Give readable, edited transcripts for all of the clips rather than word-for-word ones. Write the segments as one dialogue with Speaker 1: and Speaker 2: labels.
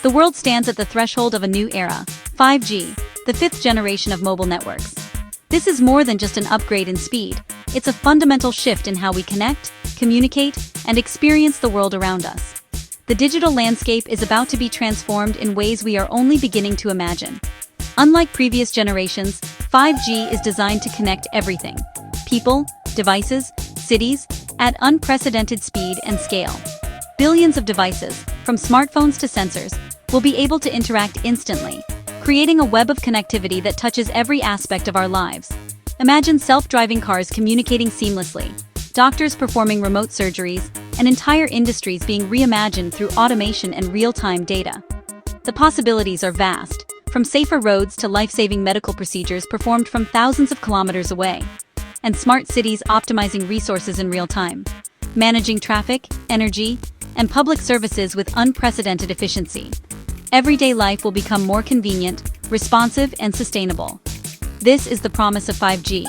Speaker 1: The world stands at the threshold of a new era, 5G, the fifth generation of mobile networks. This is more than just an upgrade in speed, it's a fundamental shift in how we connect, communicate, and experience the world around us. The digital landscape is about to be transformed in ways we are only beginning to imagine. Unlike previous generations, 5G is designed to connect everything: people, devices, cities, at unprecedented speed and scale. Billions of devices, from smartphones to sensors, will be able to interact instantly, creating a web of connectivity that touches every aspect of our lives. Imagine self-driving cars communicating seamlessly, doctors performing remote surgeries, and entire industries being reimagined through automation and real-time data. The possibilities are vast, from safer roads to life-saving medical procedures performed from thousands of kilometers away, and smart cities optimizing resources in real time, managing traffic, energy, and public services with unprecedented efficiency. Everyday life will become more convenient, responsive, and sustainable. This is the promise of 5G,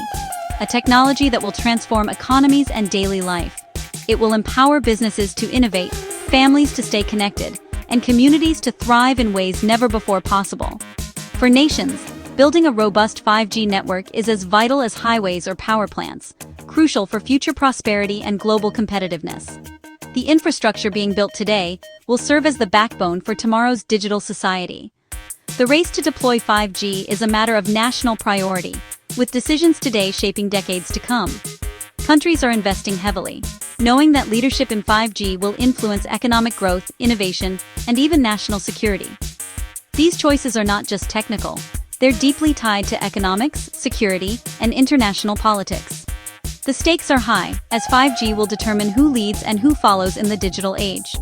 Speaker 1: a technology that will transform economies and daily life. It will empower businesses to innovate, families to stay connected, and communities to thrive in ways never before possible. For nations, building a robust 5G network is as vital as highways or power plants, crucial for future prosperity and global competitiveness. The infrastructure being built today will serve as the backbone for tomorrow's digital society. The race to deploy 5G is a matter of national priority, with decisions today shaping decades to come. Countries are investing heavily, knowing that leadership in 5G will influence economic growth, innovation, and even national security. These choices are not just technical, they're deeply tied to economics, security, and international politics. The stakes are high, as 5G will determine who leads and who follows in the digital age.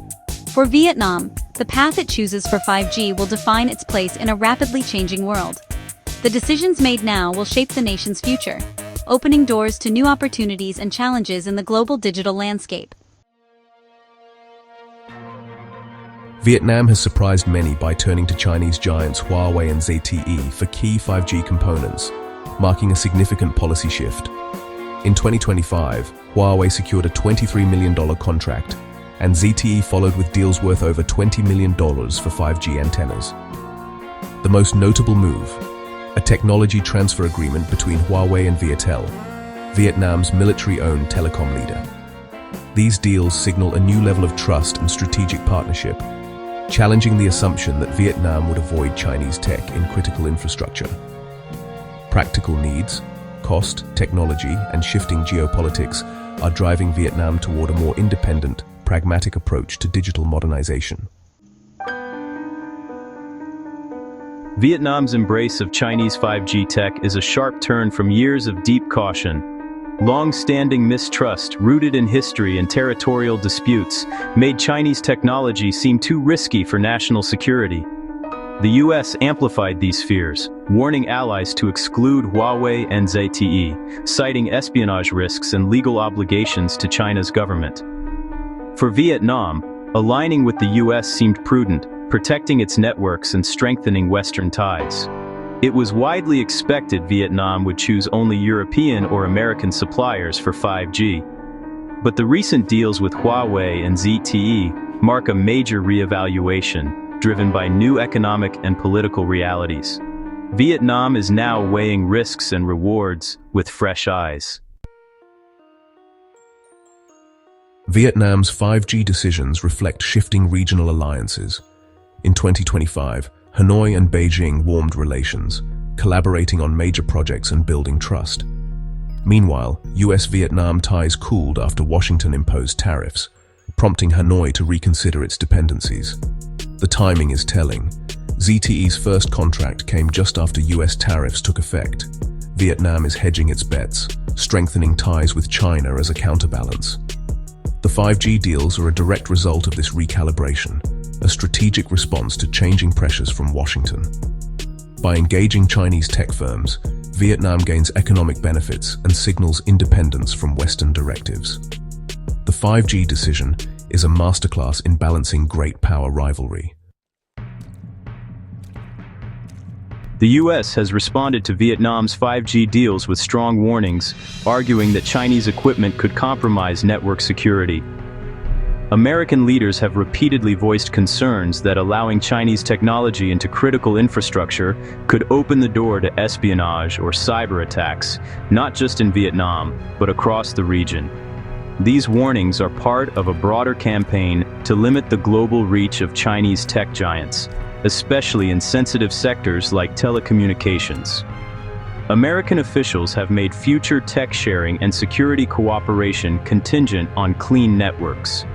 Speaker 1: For Vietnam, the path it chooses for 5G will define its place in a rapidly changing world. The decisions made now will shape the nation's future, opening doors to new opportunities and challenges in the global digital landscape.
Speaker 2: Vietnam has surprised many by turning to Chinese giants Huawei and ZTE for key 5G components, marking a significant policy shift. In 2025, Huawei secured a $23 million contract, and ZTE followed with deals worth over $20 million for 5G antennas. The most notable move: a technology transfer agreement between Huawei and Viettel, Vietnam's military-owned telecom leader. These deals signal a new level of trust and strategic partnership, challenging the assumption that Vietnam would avoid Chinese tech in critical infrastructure. Practical needs, cost, technology, and shifting geopolitics are driving Vietnam toward a more independent, pragmatic approach to digital modernization.
Speaker 3: Vietnam's embrace of Chinese 5G tech is a sharp turn from years of deep caution. Long-standing mistrust, rooted in history and territorial disputes, made Chinese technology seem too risky for national security. The US amplified these fears, warning allies to exclude Huawei and ZTE, citing espionage risks and legal obligations to China's government. For Vietnam, aligning with the US seemed prudent, protecting its networks and strengthening Western ties. It was widely expected Vietnam would choose only European or American suppliers for 5G. But the recent deals with Huawei and ZTE mark a major reevaluation, driven by new economic and political realities. Vietnam is now weighing risks and rewards with fresh eyes.
Speaker 2: Vietnam's 5G decisions reflect shifting regional alliances. In 2025, Hanoi and Beijing warmed relations, collaborating on major projects and building trust. Meanwhile, US-Vietnam ties cooled after Washington imposed tariffs, prompting Hanoi to reconsider its dependencies. The timing is telling. ZTE's first contract came just after US tariffs took effect. Vietnam is hedging its bets, strengthening ties with China as a counterbalance. The 5G deals are a direct result of this recalibration, a strategic response to changing pressures from Washington. By engaging Chinese tech firms, Vietnam gains economic benefits and signals independence from Western directives. The 5G decision is a masterclass in balancing great power rivalry.
Speaker 3: The US has responded to Vietnam's 5G deals with strong warnings, arguing that Chinese equipment could compromise network security. American leaders have repeatedly voiced concerns that allowing Chinese technology into critical infrastructure could open the door to espionage or cyber attacks, not just in Vietnam, but across the region. These warnings are part of a broader campaign to limit the global reach of Chinese tech giants, especially in sensitive sectors like telecommunications. American officials have made future tech sharing and security cooperation contingent on clean networks.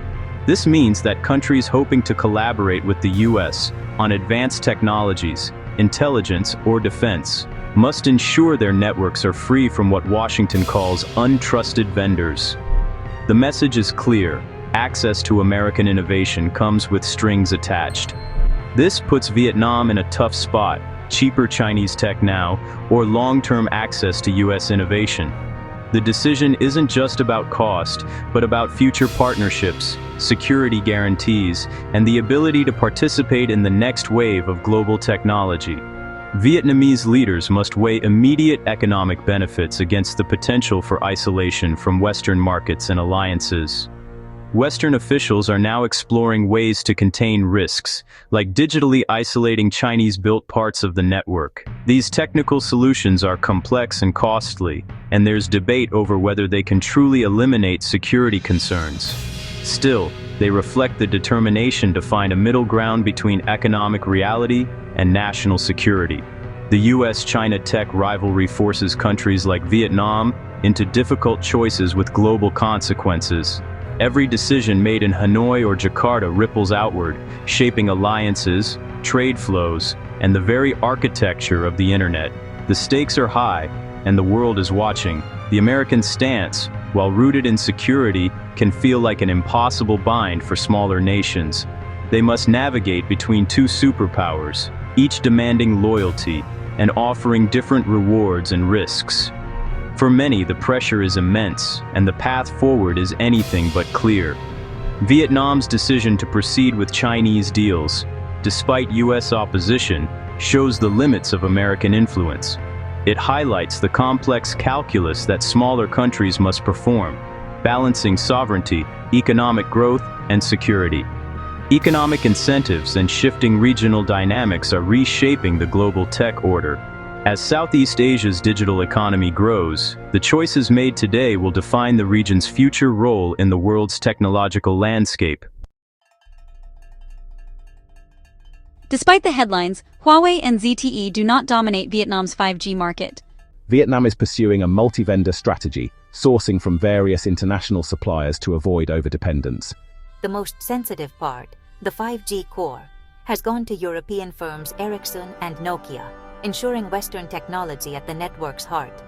Speaker 3: This means that countries hoping to collaborate with the US on advanced technologies, intelligence, or defense must ensure their networks are free from what Washington calls untrusted vendors. The message is clear: access to American innovation comes with strings attached. This puts Vietnam in a tough spot: cheaper Chinese tech now, or long-term access to US innovation. The decision isn't just about cost, but about future partnerships, security guarantees, and the ability to participate in the next wave of global technology. Vietnamese leaders must weigh immediate economic benefits against the potential for isolation from Western markets and alliances. Western officials are now exploring ways to contain risks, like digitally isolating Chinese-built parts of the network. These technical solutions are complex and costly, and there's debate over whether they can truly eliminate security concerns. Still, they reflect the determination to find a middle ground between economic reality and national security. The US-China tech rivalry forces countries like Vietnam into difficult choices with global consequences. Every decision made in Hanoi or Jakarta ripples outward, shaping alliances, trade flows, and the very architecture of the internet. The stakes are high, and the world is watching. The American stance, while rooted in security, can feel like an impossible bind for smaller nations. They must navigate between two superpowers, each demanding loyalty and offering different rewards and risks. For many, the pressure is immense, and the path forward is anything but clear. Vietnam's decision to proceed with Chinese deals, despite US opposition, shows the limits of American influence. It highlights the complex calculus that smaller countries must perform, balancing sovereignty, economic growth, and security. Economic incentives and shifting regional dynamics are reshaping the global tech order. As Southeast Asia's digital economy grows, the choices made today will define the region's future role in the world's technological landscape.
Speaker 1: Despite the headlines, Huawei and ZTE do not dominate Vietnam's 5G market.
Speaker 4: Vietnam is pursuing a multi-vendor strategy, sourcing from various international suppliers to avoid overdependence.
Speaker 5: The most sensitive part, the 5G core, has gone to European firms Ericsson and Nokia, ensuring Western technology at the network's heart.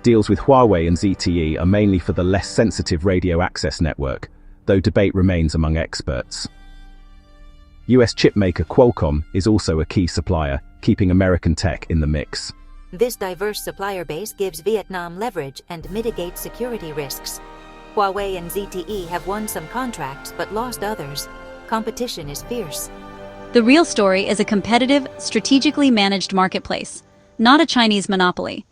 Speaker 4: Deals with Huawei and ZTE are mainly for the less sensitive radio access network, though debate remains among experts. US chipmaker Qualcomm is also a key supplier, keeping American tech in the mix.
Speaker 5: This diverse supplier base gives Vietnam leverage and mitigates security risks. Huawei and ZTE have won some contracts but lost others. Competition is fierce.
Speaker 1: The real story is a competitive, strategically managed marketplace, not a Chinese monopoly.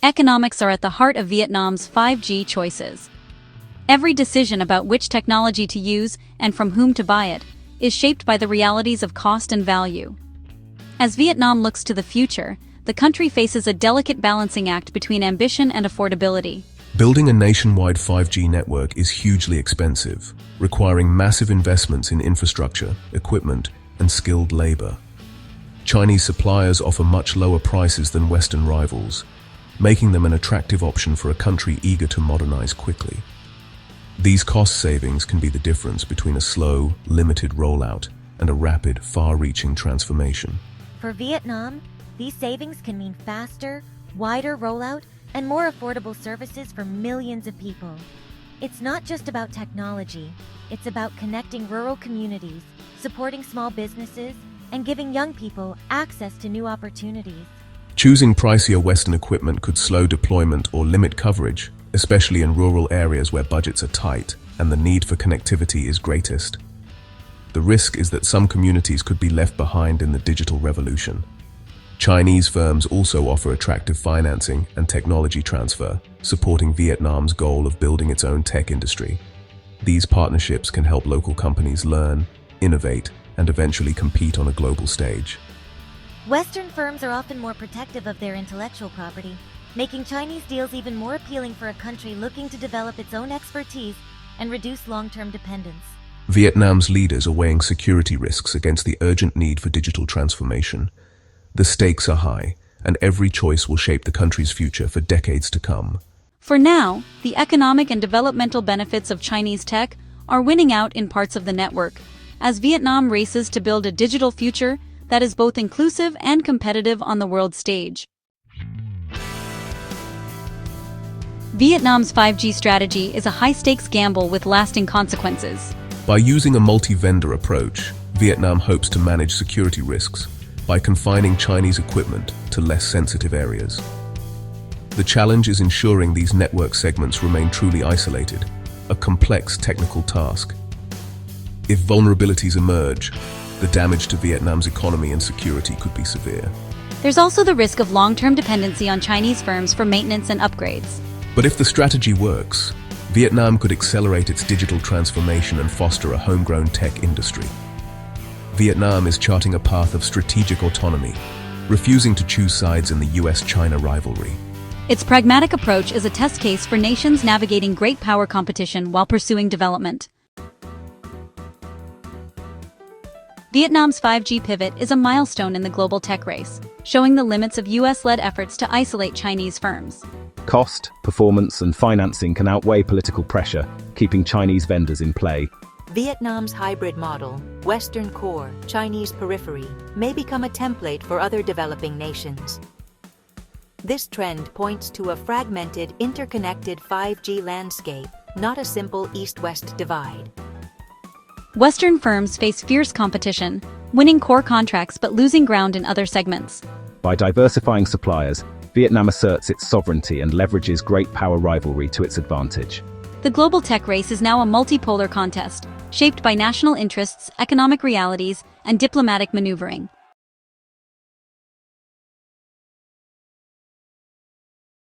Speaker 1: Economics are at the heart of Vietnam's 5G choices. Every decision about which technology to use and from whom to buy it is shaped by the realities of cost and value. As Vietnam looks to the future, the country faces a delicate balancing act between ambition and affordability.
Speaker 2: Building a nationwide 5G network is hugely expensive, requiring massive investments in infrastructure, equipment, and skilled labor. Chinese suppliers offer much lower prices than Western rivals, making them an attractive option for a country eager to modernize quickly. These cost savings can be the difference between a slow, limited rollout and a rapid, far-reaching transformation.
Speaker 6: For Vietnam, these savings can mean faster, wider rollout, and more affordable services for millions of people. It's not just about technology, it's about connecting rural communities, supporting small businesses, and giving young people access to new opportunities.
Speaker 2: Choosing pricier Western equipment could slow deployment or limit coverage, especially in rural areas where budgets are tight and the need for connectivity is greatest. The risk is that some communities could be left behind in the digital revolution. Chinese firms also offer attractive financing and technology transfer, supporting Vietnam's goal of building its own tech industry. These partnerships can help local companies learn, innovate, and eventually compete on a global stage.
Speaker 6: Western firms are often more protective of their intellectual property, making Chinese deals even more appealing for a country looking to develop its own expertise and reduce long-term dependence.
Speaker 2: Vietnam's leaders are weighing security risks against the urgent need for digital transformation. The stakes are high, and every choice will shape the country's future for decades to come.
Speaker 1: For now, the economic and developmental benefits of Chinese tech are winning out in parts of the network, as Vietnam races to build a digital future that is both inclusive and competitive on the world stage. Vietnam's 5G strategy is a high-stakes gamble with lasting consequences.
Speaker 2: By using a multi-vendor approach, Vietnam hopes to manage security risks by confining Chinese equipment to less sensitive areas. The challenge is ensuring these network segments remain truly isolated, a complex technical task. If vulnerabilities emerge, the damage to Vietnam's economy and security could be severe.
Speaker 1: There's also the risk of long-term dependency on Chinese firms for maintenance and upgrades.
Speaker 2: But if the strategy works, Vietnam could accelerate its digital transformation and foster a homegrown tech industry. Vietnam is charting a path of strategic autonomy, refusing to choose sides in the US-China rivalry.
Speaker 1: Its pragmatic approach is a test case for nations navigating great power competition while pursuing development. Vietnam's 5G pivot is a milestone in the global tech race, showing the limits of US-led efforts to isolate Chinese firms.
Speaker 4: Cost, performance, and financing can outweigh political pressure, keeping Chinese vendors in play.
Speaker 5: Vietnam's hybrid model, Western core, Chinese periphery, may become a template for other developing nations. This trend points to a fragmented, interconnected 5G landscape, not a simple East-West divide.
Speaker 1: Western firms face fierce competition, winning core contracts but losing ground in other segments.
Speaker 4: By diversifying suppliers, Vietnam asserts its sovereignty and leverages great power rivalry to its advantage.
Speaker 1: The global tech race is now a multipolar contest, shaped by national interests, economic realities, and diplomatic maneuvering.